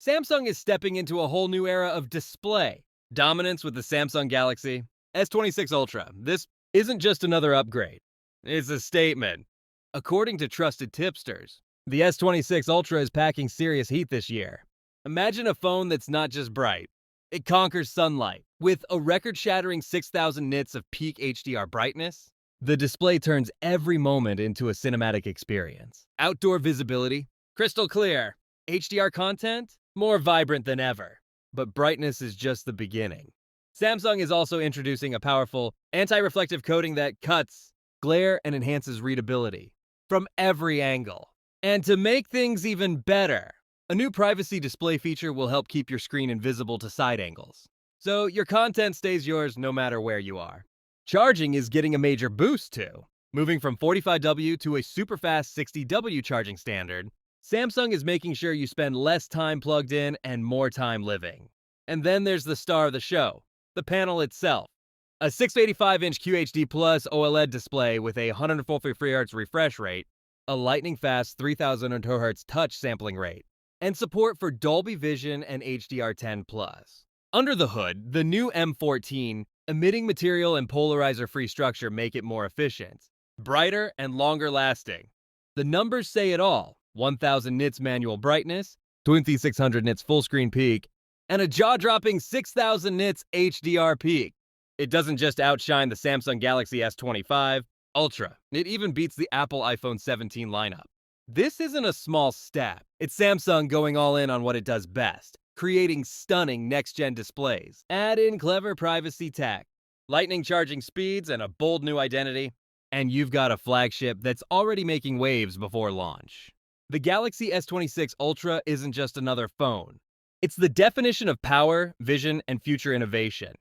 Samsung is stepping into a whole new era of display dominance with the Samsung Galaxy S26 Ultra. This isn't just another upgrade, it's a statement. According to trusted tipsters, the S26 Ultra is packing serious heat this year. Imagine a phone that's not just bright, it conquers sunlight. With a record-shattering 6,000 nits of peak HDR brightness, the display turns every moment into a cinematic experience. Outdoor visibility, crystal clear. HDR content, more vibrant than ever. But brightness is just the beginning. Samsung is also introducing a powerful anti-reflective coating that cuts glare and enhances readability from every angle. And to make things even better, a new privacy display feature will help keep your screen invisible to side angles, so your content stays yours no matter where you are. Charging is getting a major boost too. Moving from 45W to a super fast 60W charging standard, Samsung is making sure you spend less time plugged in and more time living. And then there's the star of the show, the panel itself. A 685-inch QHD Plus OLED display with a 143 Hz refresh rate, a lightning-fast 3000 Hz touch sampling rate, and support for Dolby Vision and HDR10+. Under the hood, the new M14 emitting material and polarizer-free structure make it more efficient, brighter, and longer lasting. The numbers say it all: 1000 nits manual brightness, 2600 nits full screen peak, and a jaw-dropping 6000 nits HDR peak. It doesn't just outshine the Samsung Galaxy S25 Ultra, it even beats the Apple iPhone 17 lineup. This isn't a small step. It's Samsung going all in on what it does best, creating stunning next-gen displays. Add in clever privacy tech, lightning charging speeds, and a bold new identity, and you've got a flagship that's already making waves before launch. The Galaxy S26 Ultra isn't just another phone. It's the definition of power, vision, and future innovation.